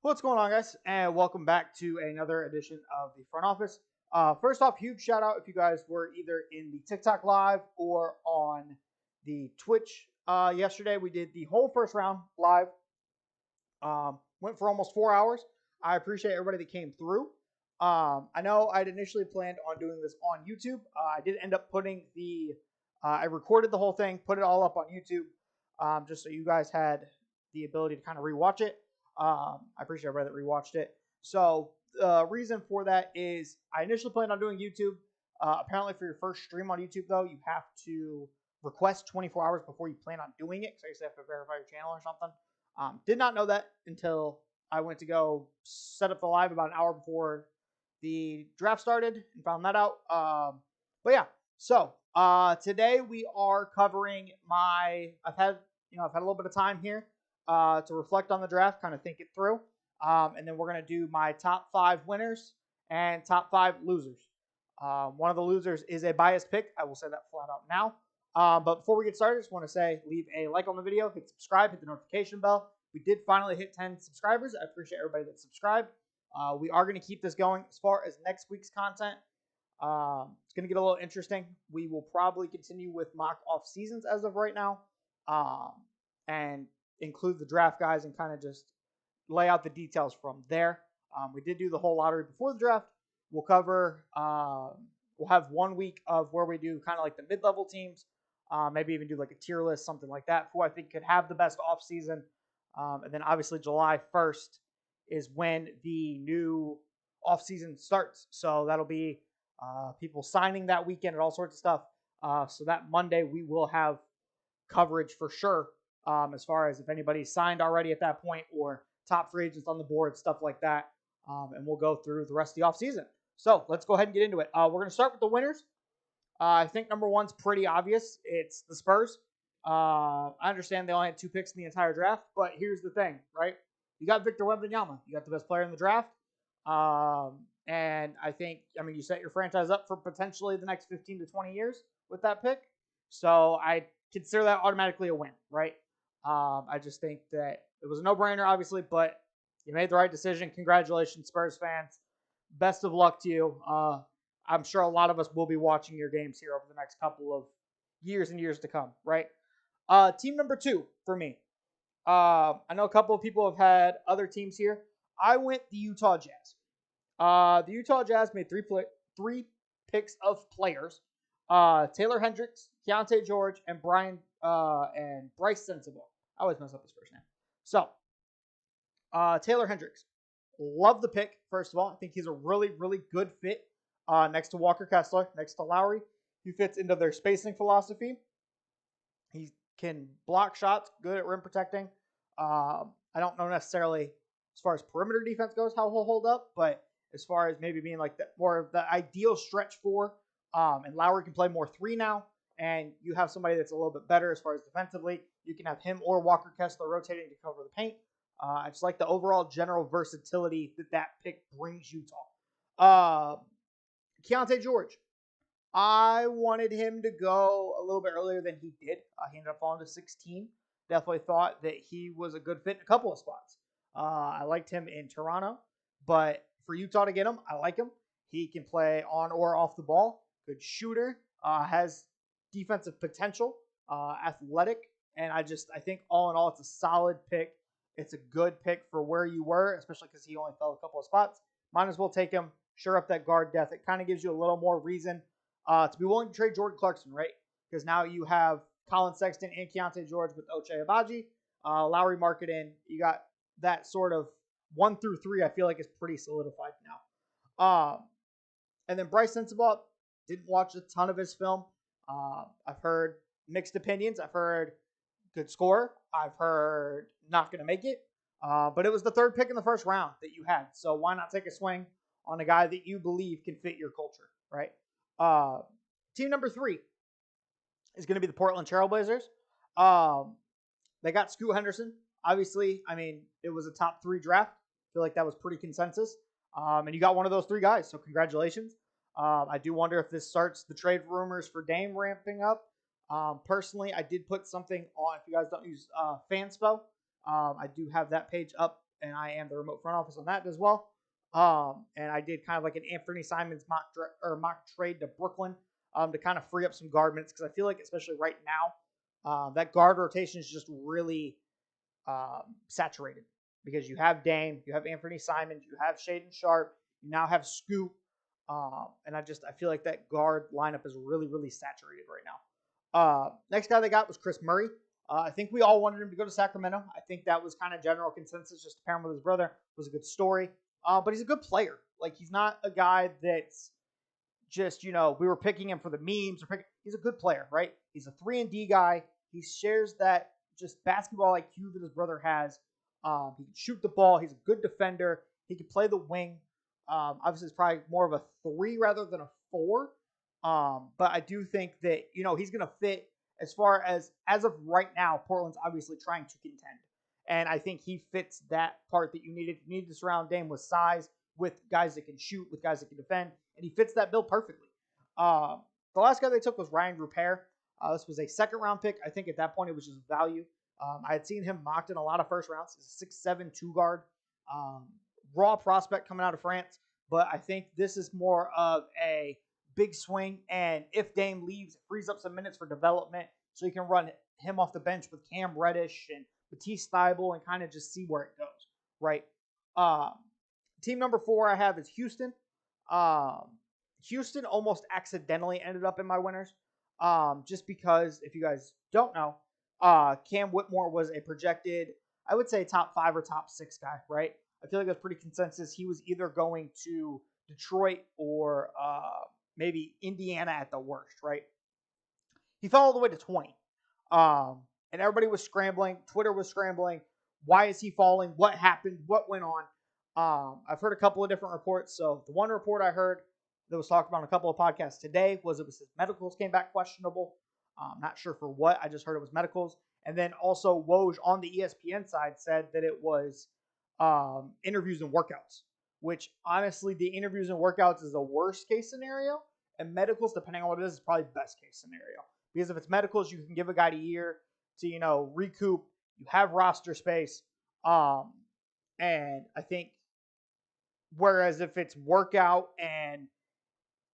What's going on, guys? And welcome back to another edition of the front office. First off, huge shout out if you guys were either in the TikTok live or on the Twitch yesterday. We did the whole first round live. Went for almost 4 hours. I appreciate everybody that came through. I know I'd initially planned on doing this on YouTube. I did end up putting I recorded the whole thing, put it all up on YouTube, just so you guys had the ability to kind of rewatch it. I appreciate everybody that rewatched it. So the reason for that is I initially planned on doing YouTube. Apparently, for your first stream on YouTube, though, you have to request 24 hours before you plan on doing it. So you have to verify your channel or something. Did not know that until I went to go set up the live about an hour before the draft started and found that out. But yeah, so today we are covering I've had a little bit of time here to reflect on the draft, kind of think it through, and then we're gonna do my top 5 winners and top 5 losers. One of the losers is a biased pick. I will say that flat out now. But before we get started, I just want to say leave a like on the video, hit subscribe, hit the notification bell. We did finally hit 10 subscribers. I appreciate everybody that subscribed. We are going to keep this going. As far as next week's content, it's going to get a little interesting. We will probably continue with mock off seasons as of right now, and include the draft guys and kind of just lay out the details from there. We did do the whole lottery before the draft. We'll cover. We'll have 1 week of where we do kind of like the mid-level teams. Maybe even do like a tier list, something like that, who I think could have the best offseason. And then obviously July 1st is when the new offseason starts. So that'll be people signing that weekend and all sorts of stuff. So that Monday we will have coverage for sure, as far as if anybody's signed already at that point or top free agents on the board, stuff like that. And we'll go through the rest of the offseason. So let's go ahead and get into it. We're going to start with the winners. I think number one's pretty obvious. It's the Spurs. I understand they only had 2 picks in the entire draft, but here's the thing, right? You got Victor Wembanyama. You got the best player in the draft. And I think, you set your franchise up for potentially the next 15 to 20 years with that pick. So I consider that automatically a win, right? I just think that it was a no-brainer, obviously, but you made the right decision. Congratulations, Spurs fans. Best of luck to you. I'm sure a lot of us will be watching your games here over the next couple of years and years to come, right? Team number 2 for me. I know a couple of people have had other teams here. I went the Utah Jazz. The Utah Jazz made three picks of players. Taylor Hendricks, Keontae George, and Bryce Sensabaugh. I always mess up his first name. So, Taylor Hendricks. Love the pick, first of all. I think he's a really, really good fit next to Walker Kessler, next to Lowry. He fits into their spacing philosophy. He can block shots, good at rim protecting. I don't know necessarily as far as perimeter defense goes how he'll hold up, but as far as maybe being like more of the ideal stretch 4, and Lowry can play more 3 now, and you have somebody that's a little bit better as far as defensively. You can have him or Walker Kessler rotating to cover the paint. I just like the overall general versatility that pick brings Utah. Keontae George. I wanted him to go a little bit earlier than he did. He ended up falling to 16. Definitely thought that he was a good fit in a couple of spots. I liked him in Toronto, but for Utah to get him, I like him. He can play on or off the ball. Good shooter. Has defensive potential. Athletic. And I think all in all, it's a solid pick. It's a good pick for where you were, especially because he only fell a couple of spots. Might as well take him. Shore up that guard depth. It kind of gives you a little more reason to be willing to trade Jordan Clarkson, right? Because now you have Colin Sexton and Keontae George with Ochai Agbaji. Lowry Markkanen. You got that sort of 1 through 3, I feel like is pretty solidified now. And then Bryce Sensabaugh, didn't watch a ton of his film. I've heard mixed opinions. I've heard good scorer. I've heard not going to make it. But it was the 3rd pick in the first round that you had. So why not take a swing on a guy that you believe can fit your culture, right? Team number 3 is going to be the Portland Trailblazers. They got Scoot Henderson. Obviously, it was a top 3 draft. I feel like that was pretty consensus. And you got one of those 3 guys, so congratulations. I do wonder if this starts the trade rumors for Dame ramping up. Personally, I did put something on, if you guys don't use Fanspo, I do have that page up and I am the remote front office on that as well. And I did kind of like an Anthony Simons mock trade to Brooklyn to kind of free up some guard minutes because I feel like especially right now that guard rotation is just really saturated because you have Dame, you have Anthony Simons, you have Shaden Sharp, you now have Scoop, and I feel like that guard lineup is really saturated right now. Next guy they got was Chris Murray. I think we all wanted him to go to Sacramento. I think that was kind of general consensus. Just to pair him with his brother was a good story. But he's a good player. Like he's not a guy that's just we were picking him for the memes. He's a good player, right? He's a 3-and-D guy. He shares that just basketball IQ that his brother has. He can shoot the ball. He's a good defender. He can play the wing. Obviously, it's probably more of a 3 rather than a 4. But I do think that he's going to fit as far as of right now. Portland's obviously trying to contend, and I think he fits that part that you needed. You needed to surround Dame with size, with guys that can shoot, with guys that can defend, and he fits that bill perfectly. The last guy they took was Ryan Rupert. This was a second-round pick. I think at that point it was just value. I had seen him mocked in a lot of first rounds. He's a 6'7" 2-guard. Raw prospect coming out of France, but I think this is more of a big swing, and if Dame leaves, it frees up some minutes for development so you can run him off the bench with Cam Reddish and Matisse Thybulle and kind of just see where it goes, right? Team number 4 I have is Houston. Houston almost accidentally ended up in my winners just because, if you guys don't know, Cam Whitmore was a projected, I would say, top 5 or top 6 guy, right? I feel like that's pretty consensus. He was either going to Detroit or maybe Indiana at the worst, right? He fell all the way to 20. And everybody was scrambling. Twitter was scrambling. Why is he falling? What happened? What went on? I've heard a couple of different reports. So the one report I heard that was talked about on a couple of podcasts today was his medicals came back questionable. Not sure for what. I just heard it was medicals. And then also Woj on the ESPN side said that it was interviews and workouts, which honestly, the interviews and workouts is the worst case scenario. And medicals, depending on what it is probably best case scenario. Because if it's medicals, you can give a guy a year to, recoup. You have roster space. And I think, whereas if it's workout and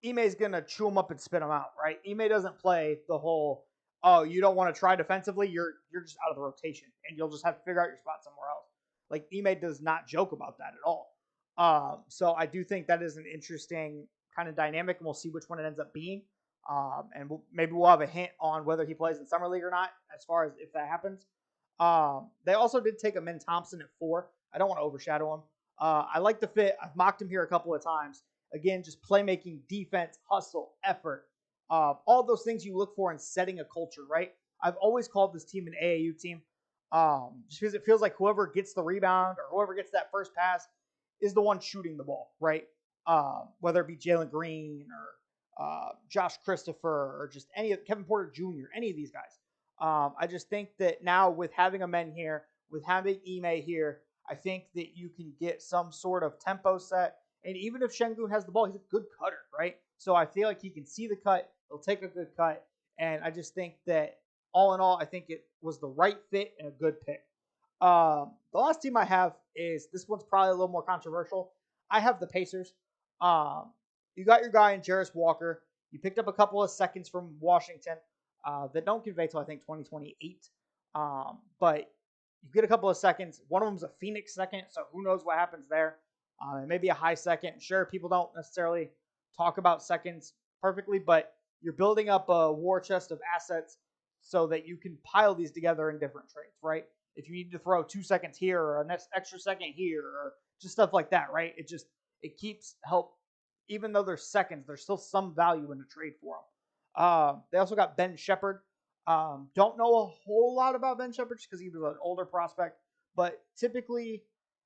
Ime's going to chew him up and spit him out, right? Ime doesn't play the whole, oh, you don't want to try defensively, you're just out of the rotation, and you'll just have to figure out your spot somewhere else. Like, Ime does not joke about that at all. So I do think that is an interesting kind of dynamic, and we'll see which one it ends up being. And maybe we'll have a hint on whether he plays in Summer League or not, as far as if that happens. They also did take Amin Thompson at 4. I don't want to overshadow him. I like the fit. I've mocked him here a couple of times. Again, just playmaking, defense, hustle, effort. All those things you look for in setting a culture, right? I've always called this team an AAU team. Just because it feels like whoever gets the rebound or whoever gets that first pass is the one shooting the ball, right? Whether it be Jalen Green or Josh Christopher or just any of Kevin Porter Jr., any of these guys. I just think that now with having a men here, with having Ime here, I think that you can get some sort of tempo set. And even if Şengün has the ball, he's a good cutter, right? So I feel like he can see the cut. He'll take a good cut. And I just think that all in all, I think it was the right fit and a good pick. The last team I have is, this one's probably a little more controversial. I have the Pacers. You got your guy in Jarris Walker. You picked up a couple of seconds from Washington that don't convey till I think 2028. But you get a couple of seconds. One of them's a Phoenix second, so who knows what happens there. Maybe a high second. Sure, people don't necessarily talk about seconds perfectly, but you're building up a war chest of assets so that you can pile these together in different trades, right? If you need to throw 2 seconds here or an extra second here or just stuff like that, right? It keeps help. Even though there's seconds, there's still some value in the trade for them. They also got Ben Shepherd. Don't know a whole lot about Ben Shepherd just because he was an older prospect, but typically,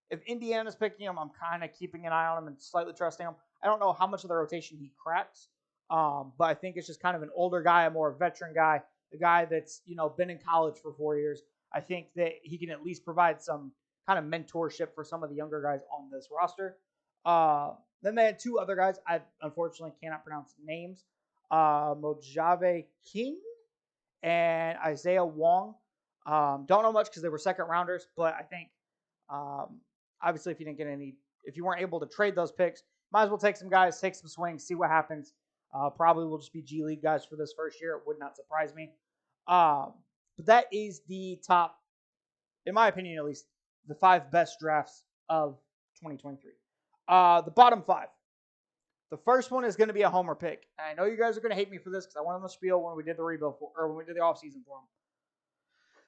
if Indiana's picking him, I'm kind of keeping an eye on him and slightly trusting him. I don't know how much of the rotation he cracks, but I think it's just kind of an older guy, a more veteran guy, a guy that's been in college for 4 years. I think that he can at least provide some kind of mentorship for some of the younger guys on this roster. Then they had 2 other guys. I unfortunately cannot pronounce names. Mojave King and Isaiah Wong. Don't know much because they were second rounders, but I think Obviously, if you weren't able to trade those picks, might as well take some guys, take some swings, see what happens. Probably will just be G League guys for this first year. It would not surprise me. But that is the top, in my opinion at least, the 5 best drafts of 2023. The bottom 5. The first one is going to be a homer pick. And I know you guys are going to hate me for this because I went on the spiel when we did the rebuild or when we did the offseason for them.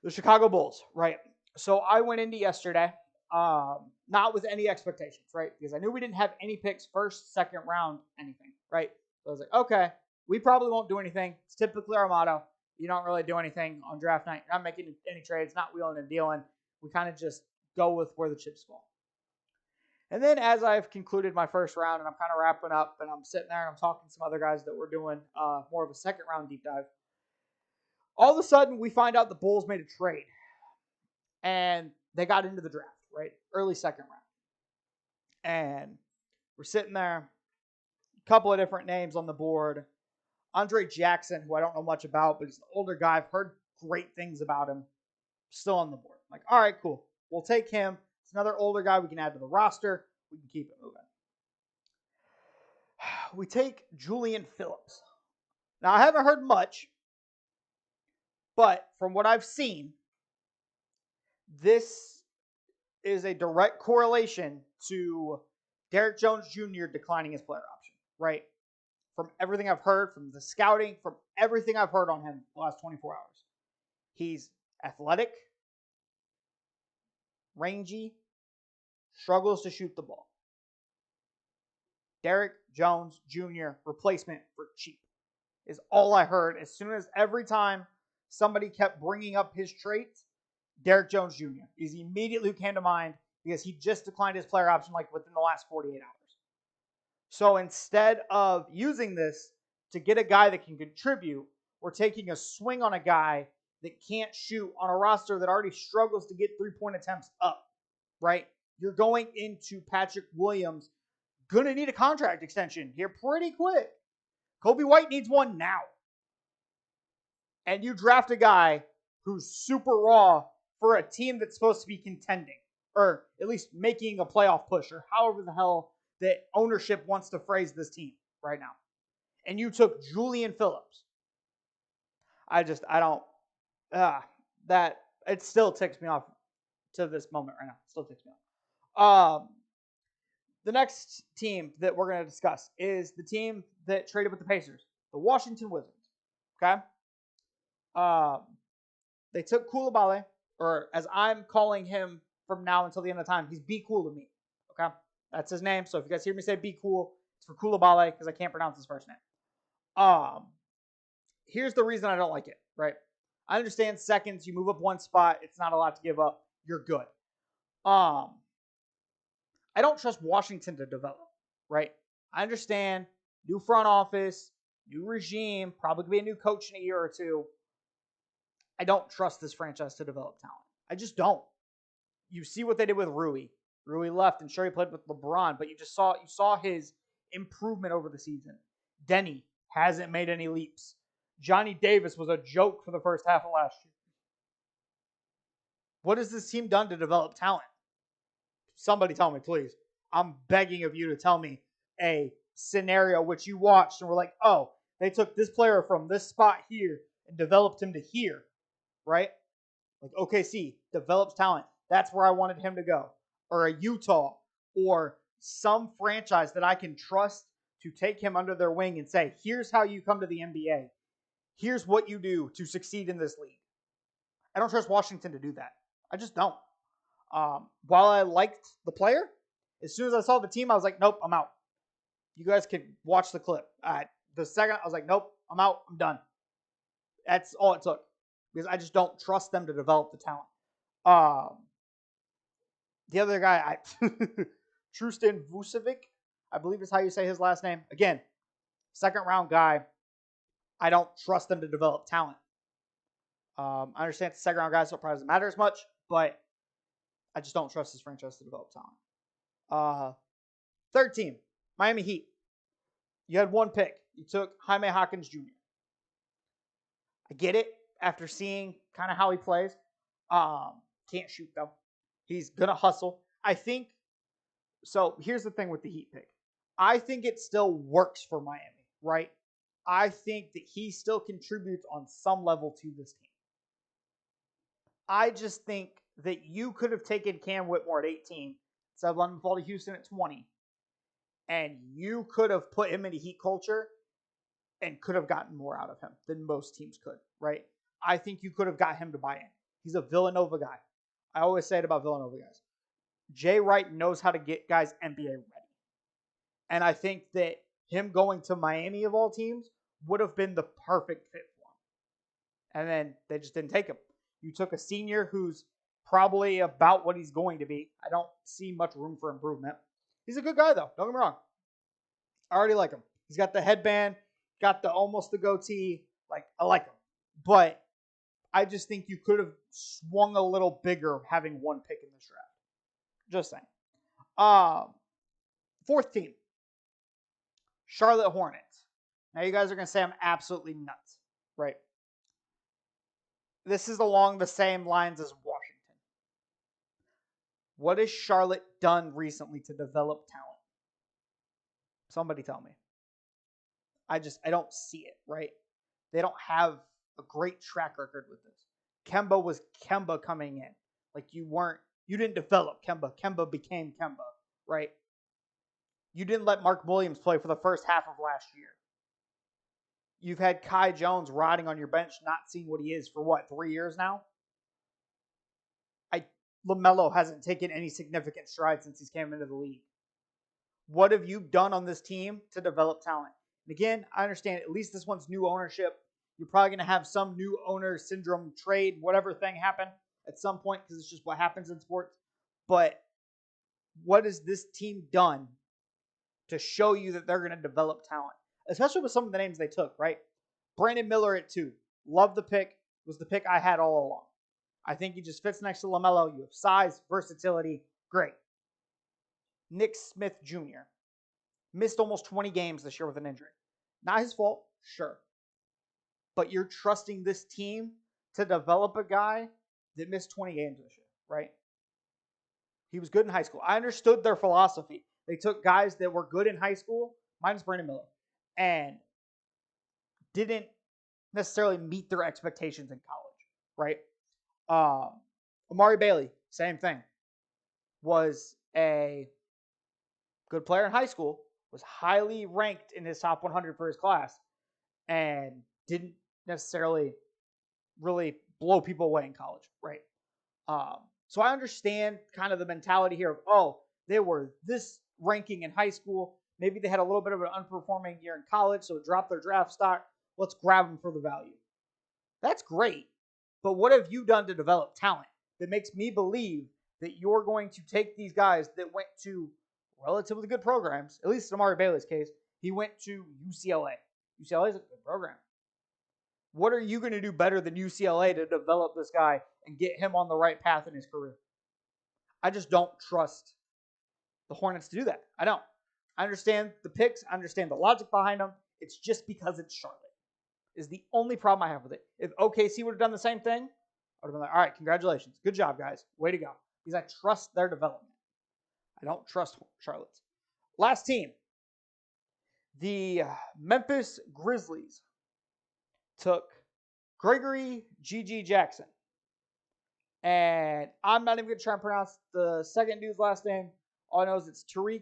The Chicago Bulls, right? So I went into yesterday, not with any expectations, right? Because I knew we didn't have any picks, first, second round, anything, right? So I was like, okay, we probably won't do anything. It's typically our motto. You don't really do anything on draft night. You're not making any trades, not wheeling and dealing. We kind of just go with where the chips fall. And then as I've concluded my first round and I'm kind of wrapping up and I'm sitting there and I'm talking to some other guys that were doing more of a second round deep dive, all of a sudden we find out the Bulls made a trade and they got into the draft, right? Early second round. And we're sitting there, a couple of different names on the board. Andre Jackson, who I don't know much about, but he's an older guy. I've heard great things about him. Still on the board. I'm like, all right, cool. We'll take him. It's another older guy we can add to the roster. We can keep it moving. We take Julian Phillips. Now, I haven't heard much, but from what I've seen, this is a direct correlation to Derek Jones Jr. declining his player option, right? From everything I've heard, from the scouting, from everything I've heard on him the last 24 hours. He's athletic, rangy, struggles to shoot the ball. Derek Jones Jr. replacement for cheap is all I heard. As soon as every time somebody kept bringing up his traits, Derek Jones Jr. is immediately who came to mind because he just declined his player option like within the last 48 hours. So instead of using this to get a guy that can contribute, we're taking a swing on a guy that can't shoot on a roster that already struggles to get 3-point attempts up, right? You're going into Patrick Williams, going to need a contract extension here pretty quick. Kobe White needs one now. And you draft a guy who's super raw for a team that's supposed to be contending, or at least making a playoff push, or however the hell that ownership wants to phrase this team right now. And you took Julian Phillips. That it still ticks me off to this moment right now. It still ticks me off. The next team that we're going to discuss is the team that traded with the Pacers, the Washington Wizards. Okay? They took Coulibaly, or as I'm calling him from now until the end of time, he's Be Cool to me. Okay? That's his name. So if you guys hear me say Be Cool, it's for Coulibaly because I can't pronounce his first name. Here's the reason I don't like it, right? I understand seconds, you move up one spot, it's not a lot to give up. You're good. I don't trust Washington to develop, right? I understand new front office, new regime, probably be a new coach in a year or two. I don't trust this franchise to develop talent. I just don't. You see what they did with Rui. Rui left, and sure he played with LeBron, but you saw his improvement over the season. Denny hasn't made any leaps. Johnny Davis was a joke for the first half of last year. What has this team done to develop talent? Somebody tell me, please. I'm begging of you to tell me a scenario which you watched and were like, oh, they took this player from this spot here and developed him to here, right? Like OKC develops talent. That's where I wanted him to go. Or a Utah or some franchise that I can trust to take him under their wing and say, here's how you come to the NBA. Here's what you do to succeed in this league. I don't trust Washington to do that. I just don't. While I liked the player, as soon as I saw the team, I was like, nope, I'm out. You guys can watch the clip. The second, I was like, nope, I'm out. I'm done. That's all it took. Because I just don't trust them to develop the talent. The other guy, Trustan Vucevic, I believe is how you say his last name. Again, second round guy. I don't trust them to develop talent. I understand the second round guy, so it probably doesn't matter as much, but I just don't trust this franchise to develop talent. Third team, Miami Heat. You had one pick. You took Jaime Hawkins Jr. I get it after seeing kind of how he plays. Can't shoot, though. He's going to hustle. I think So here's the thing with the Heat pick. I think it still works for Miami, right? I think that he still contributes on some level to this team. I just think that you could have taken Cam Whitmore at 18, instead of letting him fall to Houston at 20, and you could have put him into Heat culture and could have gotten more out of him than most teams could, right? I think you could have got him to buy in. He's a Villanova guy. I always say it about Villanova guys. Jay Wright knows how to get guys NBA ready. And I think that him going to Miami of all teams would have been the perfect fit for him. And then they just didn't take him. You took a senior who's probably about what he's going to be. I don't see much room for improvement. He's a good guy, though. Don't get me wrong. I already like him. He's got the headband, got the almost the goatee. Like, I like him. But I just think you could have swung a little bigger having one pick in this draft. Just saying. Fourth team, Charlotte Hornets. Now you guys are going to say I'm absolutely nuts, right? This is along the same lines as Washington. What has Charlotte done recently to develop talent? Somebody tell me. I don't see it, right? They don't have a great track record with this. Kemba was Kemba coming in. Like you didn't develop Kemba. Kemba became Kemba, right? You didn't let Mark Williams play for the first half of last year. You've had Kai Jones rotting on your bench, not seeing what he is for 3 years now? LaMelo hasn't taken any significant strides since he's came into the league. What have you done on this team to develop talent? And again, I understand at least this one's new ownership. You're probably going to have some new owner syndrome trade, whatever thing happen at some point because it's just what happens in sports. But what has this team done to show you that they're going to develop talent? Especially with some of the names they took, right? Brandon Miller at 2. Love the pick. Was the pick I had all along. I think he just fits next to LaMelo. You have size, versatility. Great. Nick Smith Jr. missed almost 20 games this year with an injury. Not his fault, sure. But you're trusting this team to develop a guy that missed 20 games this year, right? He was good in high school. I understood their philosophy. They took guys that were good in high school, minus Brandon Miller, and didn't necessarily meet their expectations in college, right? Amari Bailey, same thing. Was a good player in high school, was highly ranked in his top 100 for his class, and didn't necessarily really blow people away in college, right? So I understand kind of the mentality here of, they were this ranking in high school. Maybe they had a little bit of an underperforming year in college, so it dropped their draft stock. Let's grab them for the value. That's great. But what have you done to develop talent that makes me believe that you're going to take these guys that went to relatively good programs, at least in Amari Bailey's case, he went to UCLA. UCLA is a good program. What are you going to do better than UCLA to develop this guy and get him on the right path in his career? I just don't trust the Hornets to do that. I don't. I understand the picks. I understand the logic behind them. It's just because it's Charlotte is the only problem I have with it. If OKC would have done the same thing, I would have been like, all right, congratulations. Good job, guys. Way to go. Because I trust their development. I don't trust Charlotte's. Last team, the Memphis Grizzlies took Gregory G.G. Jackson. And I'm not even going to try and pronounce the second dude's last name. All I know is it's Tariq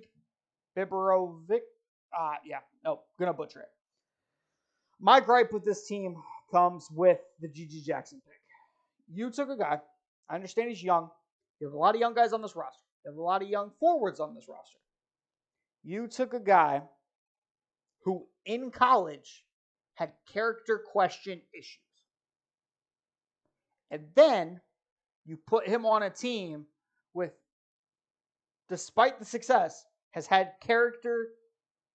Biberovic. Going to butcher it. My gripe with this team comes with the G.G. Jackson pick. You took a guy. I understand he's young. You have a lot of young guys on this roster. You have a lot of young forwards on this roster. You took a guy who in college had character question issues. And then you put him on a team with, despite the success, has had character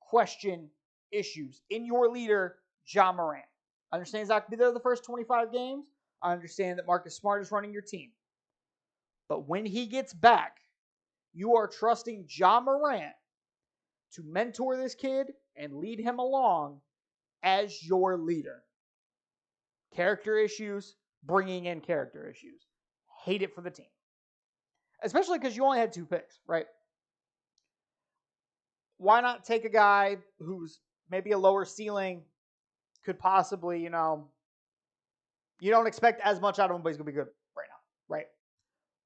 question issues in your leader, Ja Morant. I understand he's not going to be there the first 25 games. I understand that Marcus Smart is running your team. But when he gets back, you are trusting Ja Morant to mentor this kid and lead him along as your leader. Character issues, bringing in character issues. Hate it for the team. Especially because you only had 2 picks, right? why not take a guy who's maybe a lower ceiling, could possibly, you don't expect as much out of him, but he's going to be good right now, right?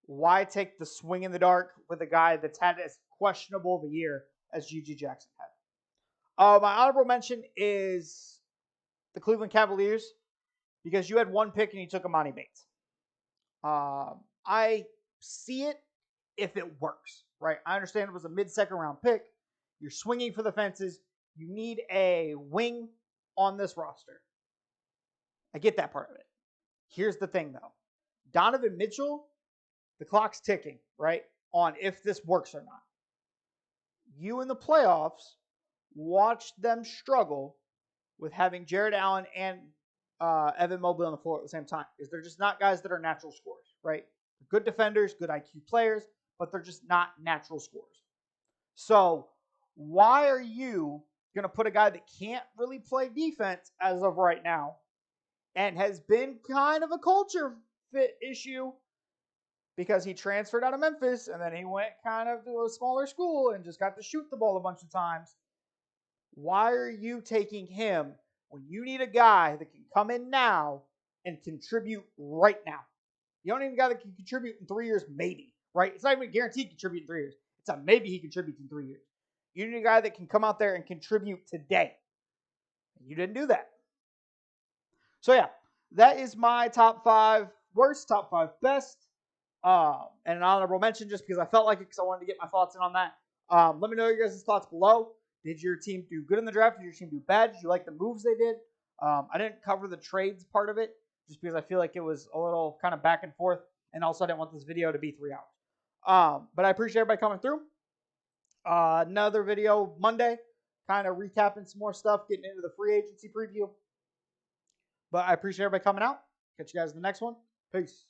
Why take the swing in the dark with a guy that's had as questionable of a year as G.G. Jackson had? My honorable mention is the Cleveland Cavaliers because you had one pick and you took Amani Bates. I see it if it works, right? I understand it was a mid-second round pick. You're swinging for the fences. You need a wing on this roster. I get that part of it. Here's the thing, though. Donovan Mitchell, the clock's ticking, right, on if this works or not. You in the playoffs watched them struggle with having Jared Allen and Evan Mobley on the floor at the same time because they're just not guys that are natural scorers, right? Good defenders, good IQ players, but they're just not natural scorers. So why are you going to put a guy that can't really play defense as of right now and has been kind of a culture fit issue because he transferred out of Memphis and then he went kind of to a smaller school and just got to shoot the ball a bunch of times? Why are you taking him when you need a guy that can come in now and contribute right now? You don't need a guy that can contribute in 3 years, maybe, right? It's not even guaranteed to contribute in 3 years. It's a maybe he contributes in 3 years. You need a guy that can come out there and contribute today. You didn't do that. So, yeah, that is my top 5 worst, top 5 best, and an honorable mention just because I felt like it because I wanted to get my thoughts in on that. Let me know your guys' thoughts below. Did your team do good in the draft? Did your team do bad? Did you like the moves they did? I didn't cover the trades part of it just because I feel like it was a little kind of back and forth. And also, I didn't want this video to be 3 hours. But I appreciate everybody coming through. Another video Monday, kind of recapping some more stuff, getting into the free agency preview. But I appreciate everybody coming out. Catch you guys in the next one. Peace.